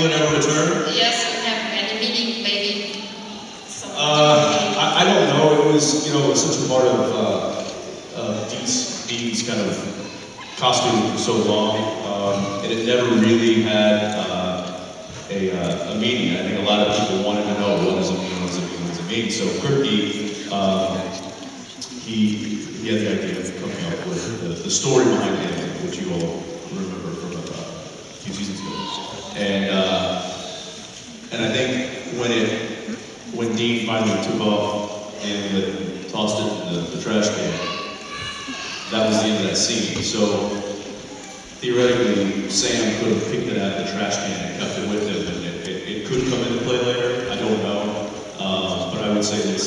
will never return? Yes, you have any meaning, maybe? I don't know. It was, it was such a part of Dean's kind of costume for so long, and it never really had a meaning. I think a lot of people wanted to know what does it mean, what does it mean, what does it mean. So Kripke, he had the idea of coming up with the story behind him, which you all remember from a few seasons ago. And I think when Dean finally took off and tossed it in the trash can, that was the end of that scene. So theoretically, Sam could have picked it out of the trash can and kept it with him, and it could come into play later. I don't know, but I would say it's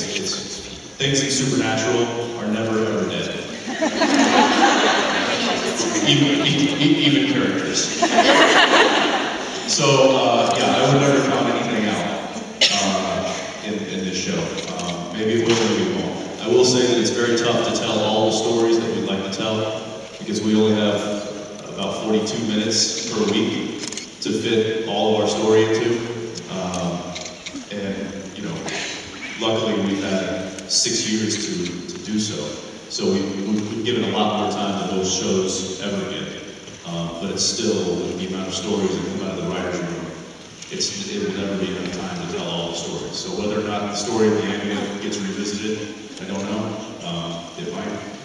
things in Supernatural are never ever dead. even characters. So yeah, I would never count anything out in this show. Maybe it will, maybe it won't. I will say that it's very tough to tell all the stories that we'd like to tell because we only have about 42 minutes per week to fit all of our story into. And luckily we've had 6 years to do so. So we've given a lot more time than most shows ever get. But it's still, with the amount of stories that come out of the writer's room, it will never be enough time to tell all the stories. So whether or not the story of the ambulance gets revisited, I don't know. It might.